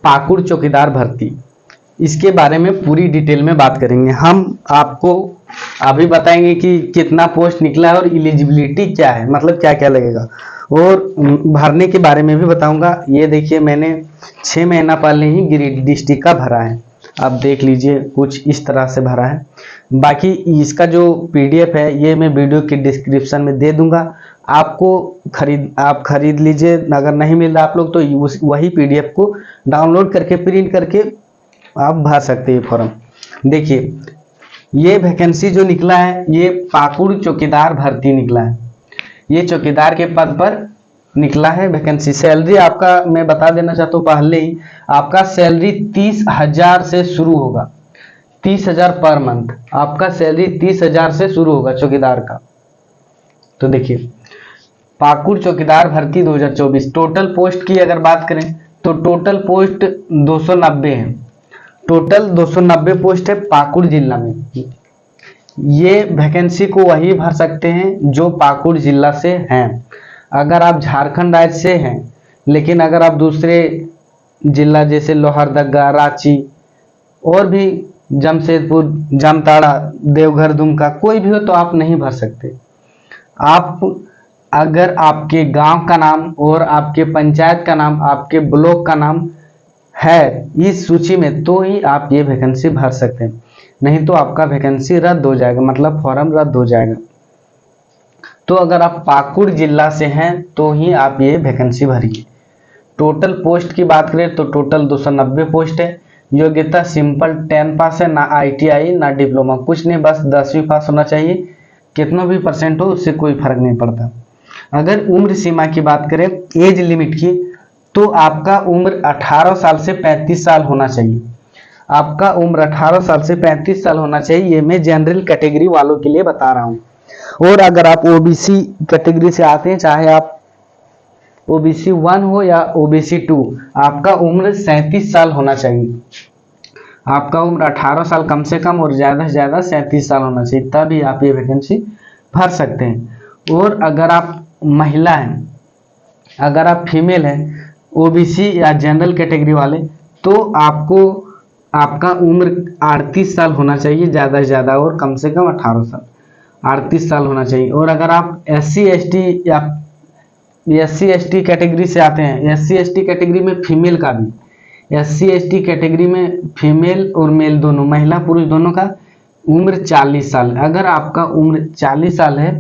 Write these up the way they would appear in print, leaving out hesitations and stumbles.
पाकुड़ चौकीदार भर्ती, इसके बारे में पूरी डिटेल में बात करेंगे। हम आपको अभी बताएंगे कि कितना पोस्ट निकला है और एलिजिबिलिटी क्या है, मतलब क्या क्या लगेगा, और भरने के बारे में भी बताऊंगा। ये देखिए, मैंने 6 महीना पहले ही गिरिडीह डिस्ट्रिक्ट का भरा है, आप देख लीजिए, कुछ इस तरह से भरा है। बाकी इसका जो पीडीएफ है ये मैं वीडियो के डिस्क्रिप्शन में दे दूंगा, आपको आप खरीद लीजिए। अगर नहीं मिल रहा आप लोग तो वही पीडीएफ को डाउनलोड करके प्रिंट करके आप भर सकते हैं फॉर्म। देखिए, ये वैकेंसी जो निकला है ये पाकुड़ चौकीदार भर्ती निकला है, ये चौकीदार के पद पर निकला है वैकेंसी। सैलरी आपका मैं बता देना चाहता हूँ पहले ही, आपका सैलरी 30,000 से शुरू होगा, 30,000 पर मंथ आपका सैलरी 30,000 से शुरू होगा चौकीदार का। तो देखिए, पाकुड़ चौकीदार भर्ती 2024, टोटल पोस्ट की अगर बात करें तो टोटल पोस्ट 290 है, टोटल 290 पोस्ट है पाकुड़ जिला में। ये वैकेंसी को वही भर सकते हैं जो पाकुड़ जिला से हैं। अगर आप झारखंड राज्य से हैं, लेकिन अगर आप दूसरे जिला जैसे लोहरदगा, रांची और भी जमशेदपुर, जामताड़ा, देवघर, दुमका कोई भी हो तो आप नहीं भर सकते। आप अगर आपके गांव का नाम और आपके पंचायत का नाम, आपके ब्लॉक का नाम है इस सूची में तो ही आप ये वैकेंसी भर सकते हैं, नहीं तो आपका वैकेंसी रद्द हो जाएगा, मतलब फॉर्म रद्द हो जाएगा। तो अगर आप पाकुड़ जिला से हैं तो ही आप ये वैकेंसी भरिए। टोटल पोस्ट की बात करें तो टोटल 290 पोस्ट है। योग्यता सिंपल 10 पास है, ना ITI ना डिप्लोमा, कुछ नहीं, बस 10वीं पास होना चाहिए। कितना भी परसेंट हो उससे कोई फर्क नहीं पड़ता। अगर उम्र सीमा की बात करें, एज लिमिट की, तो आपका उम्र 18 साल से 35 साल होना चाहिए। आपका उम्र 18 साल से 35 साल होना चाहिए, ये मैं जनरल कैटेगरी वालों के लिए बता रहा हूँ। और अगर आप OBC कैटेगरी से आते हैं, चाहे आप OBC 1 हो या OBC 2, आपका उम्र 37 साल होना चाहिए। आपका उम्र 18 साल कम से कम और ज़्यादा से ज़्यादा 37 साल होना चाहिए, तभी आप ये वैकेंसी भर सकते हैं। और अगर आप महिला हैं, अगर आप फीमेल हैं, OBC या जनरल कैटेगरी वाले, तो आपको आपका उम्र 38 साल होना चाहिए ज़्यादा से ज़्यादा, और कम से कम 18 साल, 38 साल होना चाहिए। और अगर आप SC ST कैटेगरी से आते हैं, SC ST कैटेगरी में फीमेल का भी, SC ST कैटेगरी में फीमेल और मेल दोनों, महिला पुरुष दोनों का उम्र 40 साल। अगर आपका उम्र 40 साल है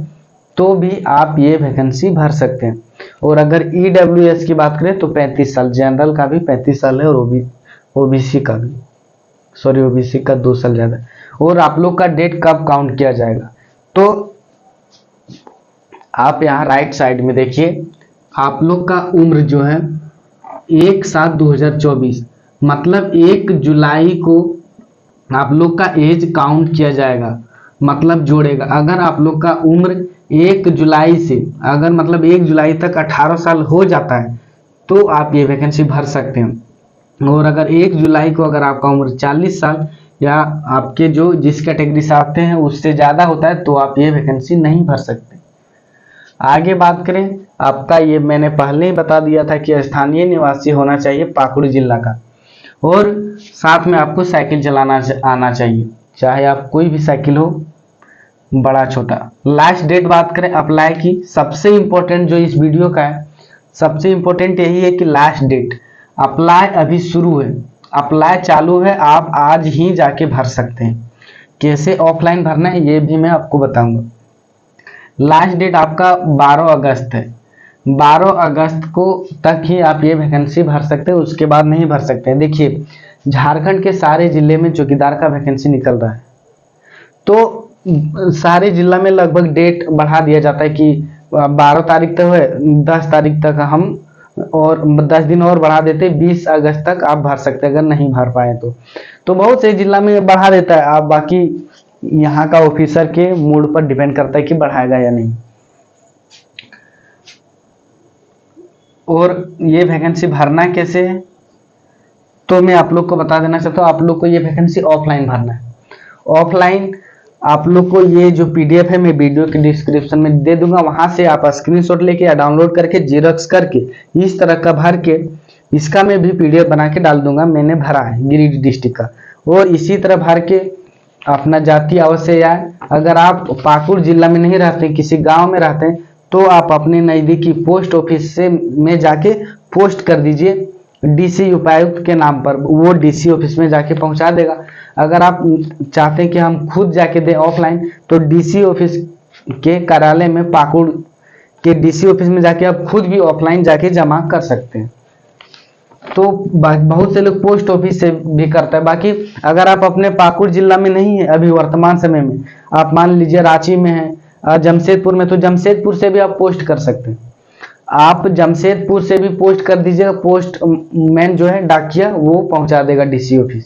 तो भी आप ये वैकेंसी भर सकते हैं। और अगर EWS की बात करें तो 35 साल, जनरल का भी 35 साल है, और OBC का भी, सॉरी OBC का 2 साल ज़्यादा। और आप लोग का डेट कब काउंट किया जाएगा, तो आप यहाँ राइट साइड में देखिए, आप लोग का उम्र जो है 1/7/2024, मतलब 1 जुलाई को आप लोग का एज काउंट किया जाएगा, मतलब जोड़ेगा। अगर आप लोग का उम्र 1 जुलाई से, अगर मतलब 1 जुलाई तक 18 साल हो जाता है तो आप ये वैकेंसी भर सकते हैं। और अगर 1 जुलाई को अगर आपका उम्र 40 साल या आपके जो जिस कैटेगरी से आते हैं उससे ज़्यादा होता है तो आप ये वैकेंसी नहीं भर सकते। आगे बात करें, आपका ये मैंने पहले ही बता दिया था कि स्थानीय निवासी होना चाहिए पाकुड़ जिला का, और साथ में आपको साइकिल चलाना आना चाहिए, चाहे आप कोई भी साइकिल हो, बड़ा छोटा। लास्ट डेट बात करें अप्लाई की, सबसे इम्पोर्टेंट जो इस वीडियो का है, सबसे इम्पोर्टेंट यही है कि लास्ट डेट, अप्लाई अभी शुरू है, अप्लाई चालू है, आप आज ही जाके भर सकते हैं। कैसे ऑफलाइन भरना है ये भी मैं आपको बताऊंगा। लास्ट डेट आपका 12 अगस्त है, 12 अगस्त को तक ही आप ये वैकेंसी भर सकते हैं, उसके बाद नहीं भर सकते हैं। देखिए, झारखंड के सारे जिले में चौकीदार का वैकेंसी निकल रहा है, तो सारे जिला में लगभग डेट बढ़ा दिया जाता है कि 12 तारीख तक है, 10 तारीख तक हम, और 10 दिन और बढ़ा देते, 20 अगस्त तक आप भर सकते हैं अगर नहीं भर पाए तो बहुत से जिला में बढ़ा देता है। आप बाकी यहाँ का ऑफिसर के मूड पर डिपेंड करता है कि बढ़ाएगा या नहीं। और ये वैकेंसी भरना कैसे है तो मैं आप लोग को बता देना चाहता हूँ। आप लोग को ये वैकेंसी ऑफलाइन भरना है। ऑफलाइन आप लोग को ये जो PDF है मैं वीडियो के डिस्क्रिप्शन में दे दूंगा, वहां से आप स्क्रीनशॉट लेके या डाउनलोड करके जेरॉक्स करके इस तरह का भर के इसका मैं भी पीडीएफ बना के डाल दूंगा, मैंने भरा है गिरिडीह डिस्ट्रिक्ट का। और इसी तरह भर के अपना जाति अवश्य आए। अगर आप पाकुड़ जिला में नहीं रहते, किसी गांव में रहते हैं, तो आप अपने नज़दीकी पोस्ट ऑफिस से में जाके पोस्ट कर दीजिए डीसी उपायुक्त के नाम पर, वो डीसी ऑफिस में जाके पहुंचा देगा। अगर आप चाहते हैं कि हम खुद जाके दें ऑफलाइन, तो डीसी ऑफिस के कार्यालय में, पाकुड़ के डीसी ऑफिस में जाके आप खुद भी ऑफलाइन जाके जमा कर सकते हैं। तो बहुत से लोग पोस्ट ऑफिस से भी करता है। बाकी अगर आप अपने पाकुड़ जिला में नहीं है अभी वर्तमान समय में, आप मान लीजिए रांची में है, जमशेदपुर में, तो जमशेदपुर से भी आप पोस्ट कर सकते हैं। आप जमशेदपुर से भी पोस्ट कर दीजिएगा, पोस्ट मैन जो है डाकिया वो पहुंचा देगा डीसी ऑफिस।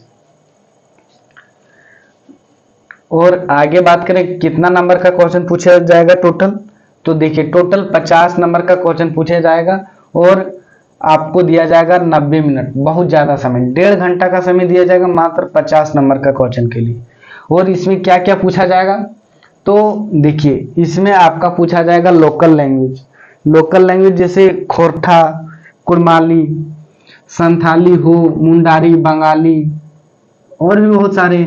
और आगे बात करें कितना नंबर का क्वेश्चन पूछा जाएगा टोटल, तो देखिए टोटल 50 नंबर का क्वेश्चन पूछा जाएगा और आपको दिया जाएगा 90 मिनट, बहुत ज्यादा समय, 1.5 घंटा का समय दिया जाएगा मात्र 50 नंबर का क्वेश्चन के लिए। और इसमें क्या क्या पूछा जाएगा, तो देखिए इसमें आपका पूछा जाएगा लोकल लैंग्वेज। लोकल लैंग्वेज जैसे खोरठा, कुड़माली, संथाली हो, मुंडारी, बंगाली और भी बहुत सारे,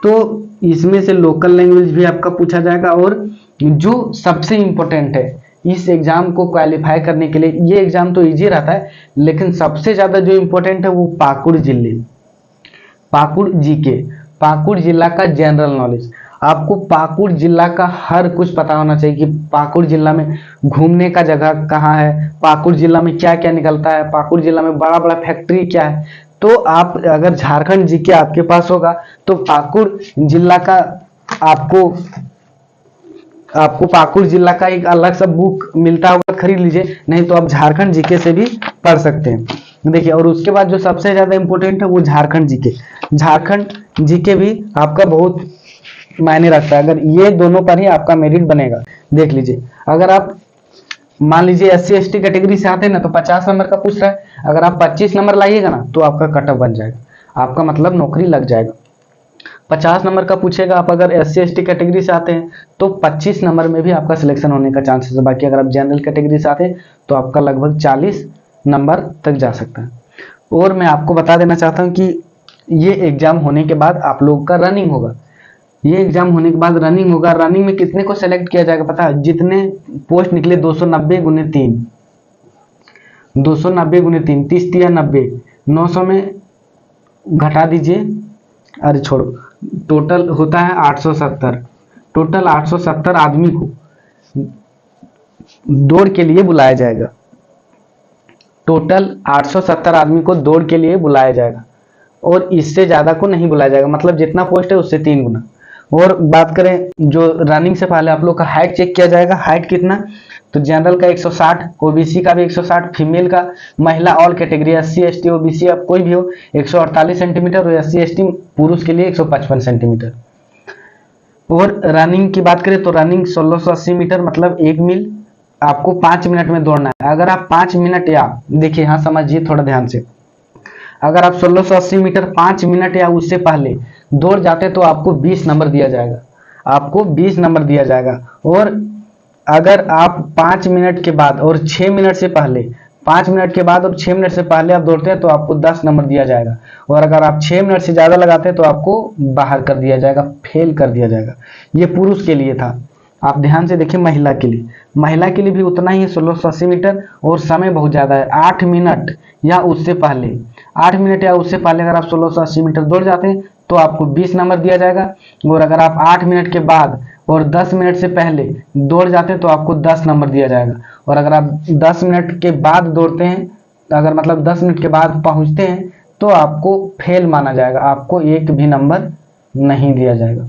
तो इसमें से लोकल लैंग्वेज भी आपका पूछा जाएगा। और जो सबसे इम्पोर्टेंट है इस एग्जाम को क्वालिफाई करने के लिए, ये एग्जाम तो इजी रहता है, लेकिन सबसे ज्यादा जो इम्पोर्टेंट है वो पाकुड़ जिले, पाकुड़ जीके, पाकुड़ जिला का जनरल नॉलेज। आपको पाकुड़ जिला का हर कुछ पता होना चाहिए कि पाकुड़ जिला में घूमने का जगह कहाँ है, पाकुड़ जिला में क्या क्या निकलता है, पाकुड़ जिला में बड़ा बड़ा फैक्ट्री क्या है। तो आप अगर झारखंड जीके आपके पास होगा तो पाकुड़ जिला का आपको पाकुड़ जिला का एक अलग सा बुक मिलता होगा, खरीद लीजिए, नहीं तो आप झारखंड जीके से भी पढ़ सकते हैं। देखिए और उसके बाद जो सबसे ज्यादा इंपॉर्टेंट है वो झारखंड जीके। झारखंड जीके भी आपका बहुत मायने रखता है, अगर ये दोनों पर ही आपका मेरिट बनेगा। देख लीजिए अगर आप मान लीजिए SC ST कैटेगरी से आते हैं ना, तो 50 नंबर का पूछ रहा है, अगर आप 25 नंबर लाइएगा ना तो आपका कट ऑफ बन जाएगा, आपका मतलब नौकरी लग जाएगा। 50 नंबर का पूछेगा, आप अगर SC ST कैटेगरी से आते हैं तो 25 नंबर में भी आपका सिलेक्शन होने का चांसेस है। बाकी अगर आप जनरल कैटेगरी से आते हैं तो आपका लगभग 40 नंबर तक जा सकता है। और मैं आपको बता देना चाहता हूँ कि ये एग्जाम होने के बाद आप लोग का रनिंग होगा, ये एग्जाम होने के बाद रनिंग होगा। रनिंग में कितने को सेलेक्ट किया जाएगा पता है, जितने पोस्ट निकले 290 गुने 3, 290 गुने 3, 30 या 90, 900 में घटा दीजिए, अरे छोड़ो, टोटल होता है 870। टोटल 870 आदमी को दौड़ के लिए बुलाया जाएगा, टोटल 870 आदमी को दौड़ के लिए बुलाया जाएगा और इससे ज्यादा को नहीं बुलाया जाएगा, मतलब जितना पोस्ट है उससे 3 गुना। और बात करें जो रनिंग से पहले आप लोग का हाइट चेक किया जाएगा, हाइट कितना, तो जनरल का 160, ओबीसी का भी 160, फीमेल का, महिला all category SC ST OBC आप कोई भी हो 148 सेंटीमीटर और SC ST पुरुष के लिए 155 सेंटीमीटर। और रनिंग की बात करें तो रनिंग 1680 मीटर मतलब 1 मील आपको 5 मिनट में दौड़ना है। अगर आप 5 मिनट या देखिए यहाँ समझिए थोड़ा ध्यान से, अगर आप 1680 मीटर 5 मिनट या उससे पहले दौड़ जाते तो आपको 20 नंबर दिया जाएगा, आपको 20 नंबर दिया जाएगा। और अगर आप 5 मिनट के बाद और 6 मिनट से पहले, 5 मिनट के बाद और 6 मिनट से पहले आप दौड़ते हैं तो आपको 10 नंबर दिया जाएगा। और अगर आप 6 मिनट से ज्यादा लगाते हैं तो आपको बाहर कर दिया जाएगा, फेल कर दिया जाएगा। ये पुरुष के लिए था, आप ध्यान से देखिए। महिला के लिए, महिला के लिए भी उतना ही 1680 मीटर और समय बहुत ज्यादा है, 8 मिनट या उससे पहले, 8 मिनट या उससे पहले अगर आप 1680 मीटर दौड़ जाते हैं तो आपको 20 नंबर दिया जाएगा। और अगर आप 8 मिनट के बाद और 10 मिनट से पहले दौड़ जाते हैं तो आपको 10 नंबर दिया जाएगा। और अगर आप 10 मिनट के बाद दौड़ते हैं, अगर मतलब 10 मिनट के बाद पहुंचते हैं तो आपको फेल माना जाएगा, आपको 1 भी नंबर नहीं दिया जाएगा।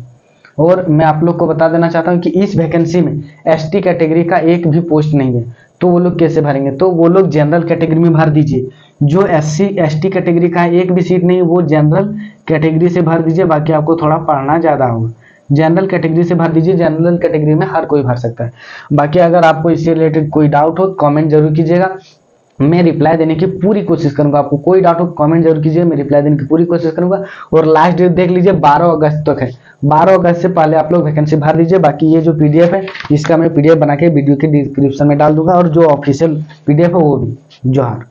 और मैं आप लोग को बता देना चाहता हूं कि इस वैकेंसी में ST कैटेगरी का एक भी पोस्ट नहीं है, तो वो लोग कैसे भरेंगे, तो वो लोग जनरल कैटेगरी में भर दीजिए। जो SC ST कैटेगरी का एक भी सीट नहीं है वो जनरल कैटेगरी से भर दीजिए, बाकी आपको थोड़ा पढ़ना ज्यादा होगा, जनरल कैटेगरी से भर दीजिए। जनरल कैटेगरी में हर कोई भर सकता है। बाकी अगर आपको इससे रिलेटेड कोई डाउट हो कमेंट जरूर कीजिएगा, मैं रिप्लाई देने की पूरी कोशिश करूंगा। आपको कोई डाउट हो कमेंट जरूर कीजिए, मैं रिप्लाई देने की पूरी कोशिश करूंगा। और लास्ट डेट देख लीजिए 12 अगस्त तक है, 12 अगस्त से पहले आप लोग वैकेंसी भर दीजिए। बाकी ये जो PDF है इसका मैं PDF बना के वीडियो के डिस्क्रिप्शन में डाल दूंगा और जो ऑफिशियल PDF है वो भी। जोहार।